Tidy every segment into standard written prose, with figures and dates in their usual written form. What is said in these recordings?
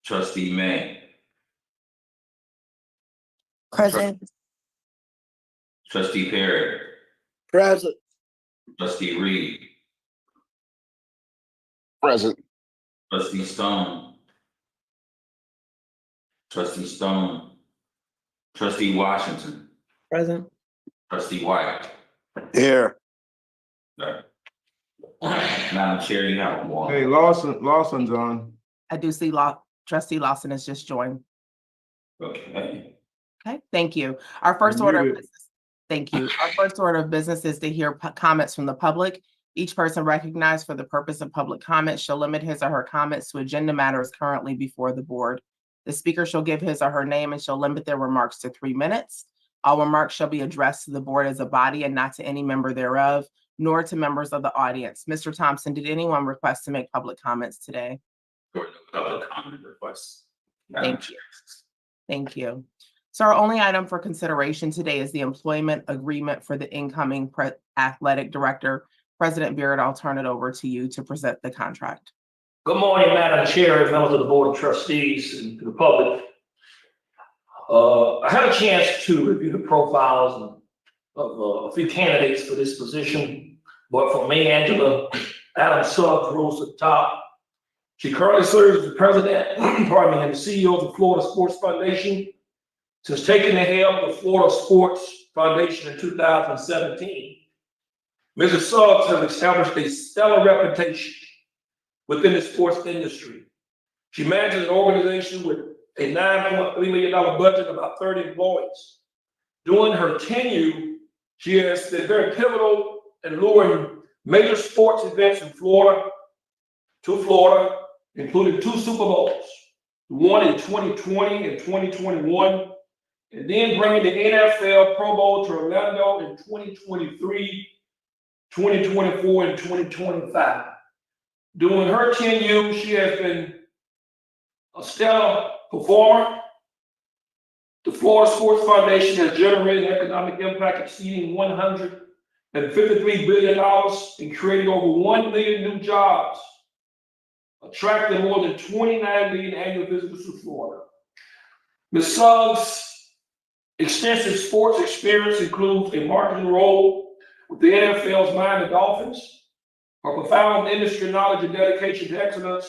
Trustee May. Present. Trustee Perry. Present. Trustee Reed. Present. Trustee Stone. Trustee Stone. Trustee Washington. Present. Trustee White. Here. Madam Chair, you have one. Hey, Lawson's on. I do see Trustee Lawson has just joined. Okay. Okay, thank you. Our first You're order of muted. business. Thank you. Our first order of business is to hear comments from the public. Each person recognized for the purpose of public comment shall limit his or her comments to agenda matters currently before the board. The speaker shall give his or her name and shall limit their remarks to 3 minutes. All remarks shall be addressed to the board as a body and not to any member thereof, nor to members of the audience. Mr. Thompson, did anyone request to make public comments today? For no public comment requests. Thank you. Thank you. So our only item for consideration today is the employment agreement for the incoming athletic director. President Beard, I'll turn it over to you to present the contract. Good morning, Madam Chair, members of the Board of Trustees, and to the public. I had a chance to review the profiles of a few candidates for this position, but for me, Angela Suggs rose to the top. She currently serves as the president, and the CEO of the Florida Sports Foundation since taking the helm of the Florida Sports Foundation in 2017. Mrs. Suggs has established a stellar reputation within the sports industry. She manages an organization with a $9.3 million budget and about 30 employees. During her tenure, she has been very pivotal in luring major sports events in Florida, including 2 Super Bowls, one in 2020 and 2021, and then bringing the NFL Pro Bowl to Orlando in 2023, 2024, and 2025. During her tenure, she has been a stellar performer. The Florida Sports Foundation has generated an economic impact exceeding $153 billion and created over 1 million new jobs, attracting more than 29 million annual visitors to Florida. Ms. Suggs' extensive sports experience includes a marketing role with the NFL's Miami Dolphins. Her profound industry knowledge and dedication to excellence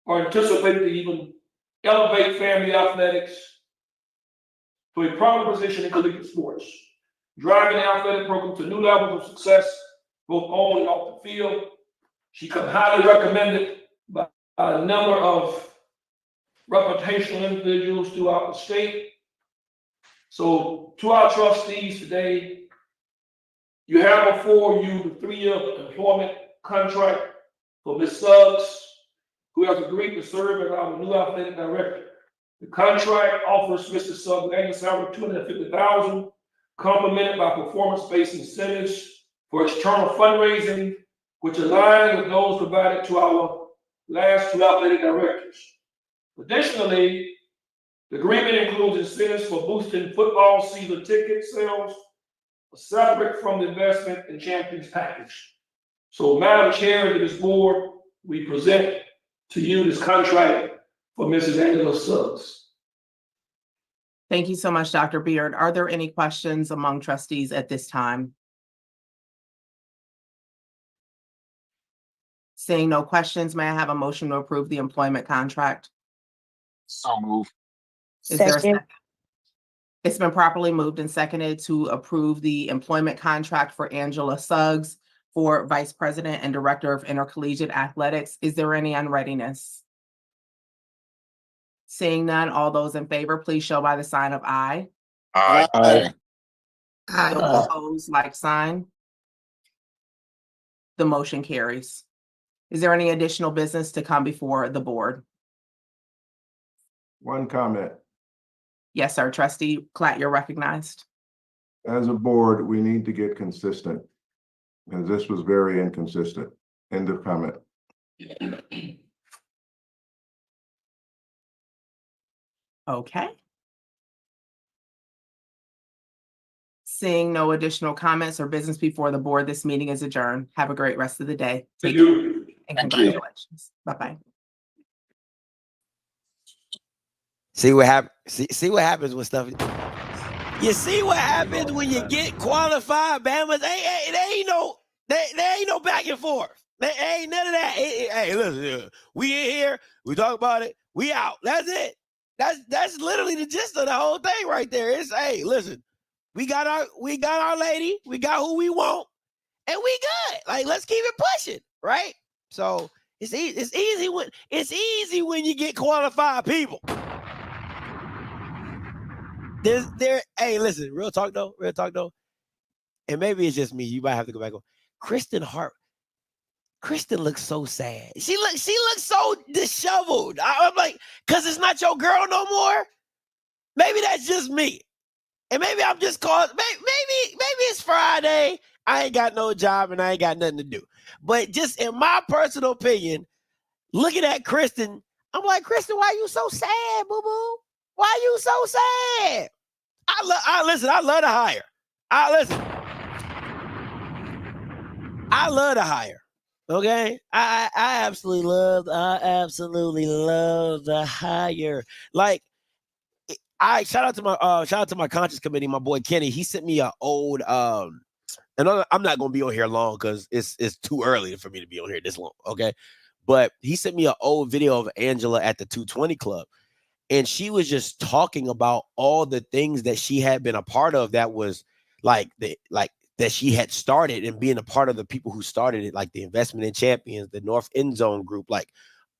are anticipated to even elevate family athletics to a prominent position in collegiate sports, driving the athletic program to new levels of success, both on and off the field. She comes highly recommended by a number of reputational individuals throughout the state. So to our trustees today, you have before you the 3-year employment contract for Ms. Suggs, who has agreed to serve as our new athletic director. The contract offers Mr. Suggs an annual salary of $250,000, complemented by performance-based incentives for external fundraising, which align with those provided to our last 2 athletic directors. Additionally, the agreement includes incentives for boosting football season ticket sales, separate from the investment and champions package. So, Madam Chair of this board, we present to you this contract for Mrs. Angela Suggs. Thank you so much, Dr. Beard. Are there any questions among trustees at this time? Seeing no questions, may I have a motion to approve the employment contract? So move. Is there a second? It's been properly moved and seconded to approve the employment contract for Angela Suggs for Vice President and Director of Intercollegiate Athletics. Is there any unreadiness? Seeing none, all those in favor, please show by the sign of aye. Aye. Those opposed, like sign. The motion carries. Is there any additional business to come before the board? One comment. Yes, sir. Trustee Klatt, you're recognized. As a board, we need to get consistent, because this was very inconsistent. End of comment. Okay. Seeing no additional comments or business before the board, this meeting is adjourned. Have a great rest of the day. Thank Take care you. and Thank you. congratulations. Bye-bye. See what happens. See what happens when stuff. You see what happens when you get qualified, Bama? There ain't no back and forth. There ain't none of that. Hey, listen, we in here. We talk about it. We out. That's it. That's literally the gist of the whole thing right there. It's hey, listen, we got our lady. We got who we want, and we good. Like let's keep it pushing, right? So it's easy when you get qualified people. Hey, listen, real talk though, and maybe it's just me. You might have to go back on. Kristen looks so sad. She looks so disheveled. I'm like, cause it's not your girl no more. Maybe that's just me, and maybe I'm just called. Maybe it's Friday. I ain't got no job and I ain't got nothing to do. But just in my personal opinion, looking at Kristen, I'm like, Kristen, why you so sad, boo boo? Why you so sad? I love to hire. I love to hire. Okay. I absolutely love the hire. Like I shout out to my conscience committee, my boy Kenny. He sent me an old and I'm not gonna be on here long because it's too early for me to be on here this long. Okay. But he sent me an old video of Angela at the 220 Club. And she was just talking about all the things that she had been a part of that was like that she had started and being a part of the people who started it, like the Investment in Champions, the North End Zone group, like,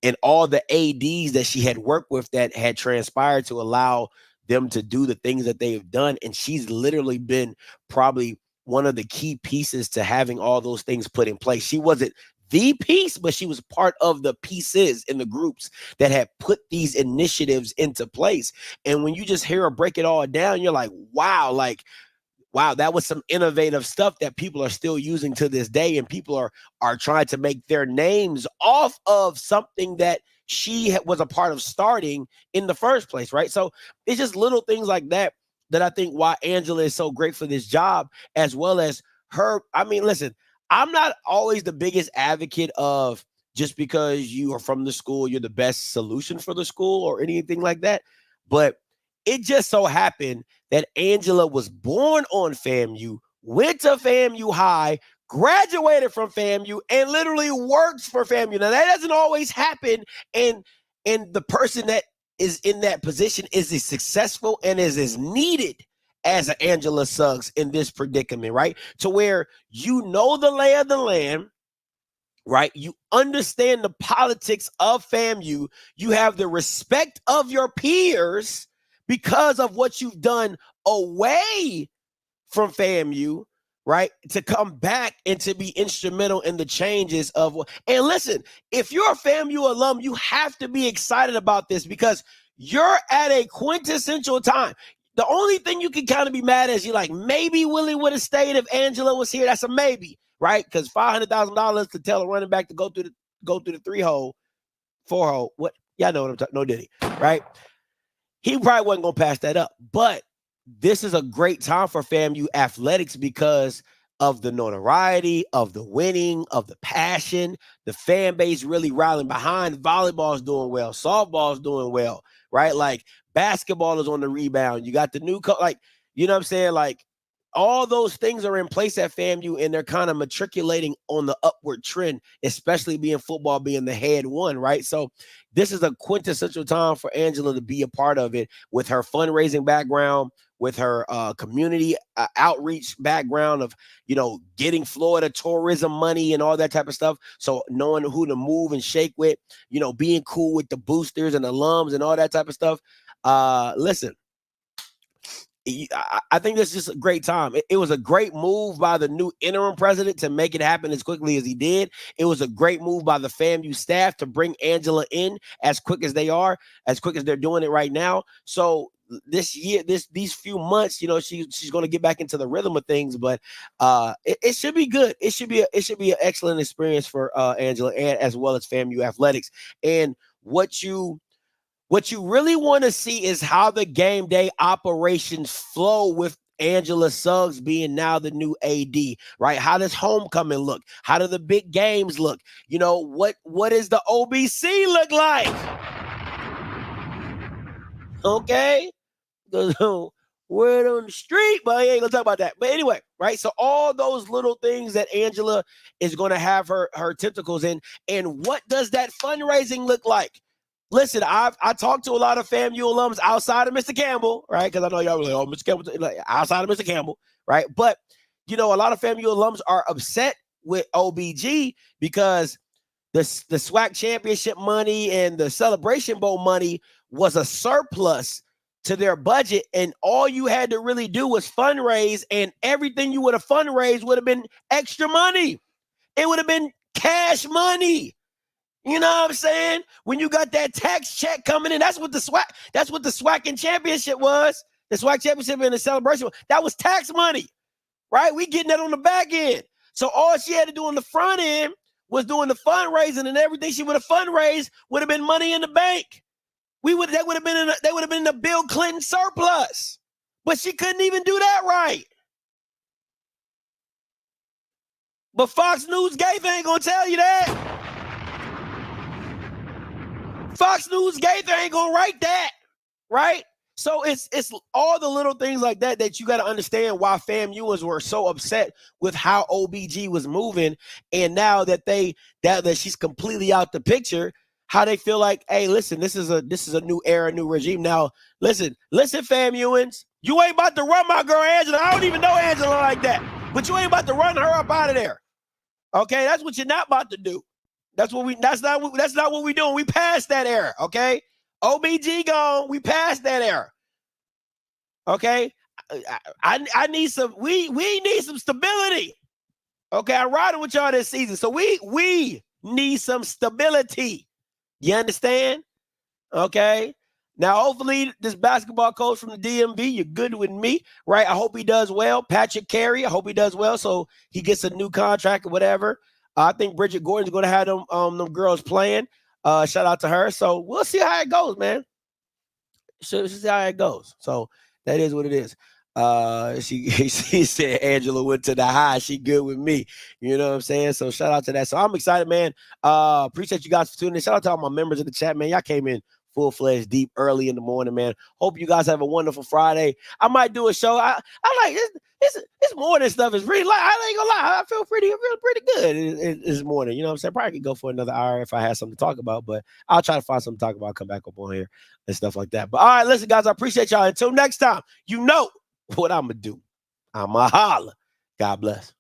and all the ADs that she had worked with that had transpired to allow them to do the things that they've done. And she's literally been probably one of the key pieces to having all those things put in place. She wasn't the piece, but she was part of the pieces in the groups that had put these initiatives into place. And when you just hear her break it all down, you're like, wow, that was some innovative stuff that people are still using to this day. And people are trying to make their names off of something that she was a part of starting in the first place, right? So it's just little things like that I think why Angela is so great for this job, as well as her. I mean, listen, I'm not always the biggest advocate of just because you are from the school, you're the best solution for the school or anything like that. But it just so happened that Angela was born on FAMU, went to FAMU High, graduated from FAMU, and literally works for FAMU. Now, that doesn't always happen. And the person that is in that position is as successful and is as needed as an Angela Suggs in this predicament, right? To where you know the lay of the land, right? You understand the politics of FAMU. You have the respect of your peers because of what you've done away from FAMU, right? To come back and to be instrumental in the changes of, and listen, if you're a FAMU alum, you have to be excited about this because you're at a quintessential time. The only thing you can kind of be mad at is you're like, maybe Willie would have stayed if Angela was here. That's a maybe, right? Because $500,000 to tell a running back to go through the 3-hole, 4-hole. What? Y'all know what I'm talking. No diddy, right? He probably wasn't gonna pass that up. But this is a great time for FAMU athletics because of the notoriety, of the winning, of the passion, the fan base really rallying behind. Volleyball's doing well, softball's doing well, right? Like basketball is on the rebound. You got the new like, you know what I'm saying? Like all those things are in place at FAMU and they're kind of matriculating on the upward trend, especially being football being the head one, right? So this is a quintessential time for Angela to be a part of it with her fundraising background, with her community outreach background of, you know, getting Florida tourism money and all that type of stuff. So knowing who to move and shake with, you know, being cool with the boosters and alums and all that type of stuff. Listen, I think this is just a great time. It was a great move by the new interim president to make it happen as quickly as he did. It was a great move by the FAMU staff to bring Angela in as quick as they are, as quick as they're doing it right now. So this year, these few months, you know, she's going to get back into the rhythm of things, but it should be good. It should be an excellent experience for Angela and as well as FAMU athletics. And what you really want to see is how the game day operations flow with Angela Suggs being now the new AD, right? How does homecoming look? How do the big games look? You know, what does the OBC look like? Okay? Word on the street, but I ain't gonna talk about that. But anyway, right? So all those little things that Angela is gonna have her tentacles in, and what does that fundraising look like? Listen, I talked to a lot of FAMU alums outside of Mr. Campbell, right? Because I know y'all were like, oh, Mr. Campbell, like, outside of Mr. Campbell, right? But you know, a lot of FAMU alums are upset with OBG because the SWAC championship money and the Celebration Bowl money was a surplus to their budget, and all you had to really do was fundraise, and everything you would have fundraised would have been extra money. It would have been cash money. You know what I'm saying? When you got that tax check coming in, that's what the SWAC and championship was. The SWAC championship and the celebration, that was tax money, right? We getting that on the back end. So all she had to do on the front end was doing the fundraising, and everything she would have fundraised would have been money in the bank. They would have been in a Bill Clinton surplus, but she couldn't even do that right. But Fox News Gaither ain't gonna tell you that. Fox News Gaither ain't gonna write that, right? So it's all the little things like that that you got to understand why FAMUans were so upset with how OBG was moving, and now that that she's completely out the picture, how they feel like, hey, listen, this is a new era, new regime. Now, listen, FAMUans, you ain't about to run my girl Angela. I don't even know Angela like that, but you ain't about to run her up out of there. Okay, that's what you're not about to do. That's not what we doing. We passed that era. Okay, OBG gone. We passed that era. Okay, I need some. We need some stability. Okay, I'm riding with y'all this season, so we need some stability. You understand? Okay. Now, hopefully, this basketball coach from the DMV, you're good with me, right? I hope he does well. Patrick Carey, I hope he does well, so he gets a new contract or whatever. I think Bridget Gordon's going to have them girls playing. Shout out to her. So we'll see how it goes, man. She'll see how it goes. So that is what it is. She said Angela went to the high. She good with me. You know what I'm saying? So shout out to that. So I'm excited, man. Appreciate you guys for tuning in. Shout out to all my members in the chat, man. Y'all came in full-fledged deep early in the morning, man. Hope you guys have a wonderful Friday. I might do a show. I like this morning stuff is really like, I ain't gonna lie. I feel pretty good this morning. You know what I'm saying? Probably could go for another hour if I had something to talk about, but I'll try to find something to talk about, come back up on here and stuff like that. But all right, listen, guys, I appreciate y'all. Until next time, you know what I'm gonna do. I'm a holler. God bless.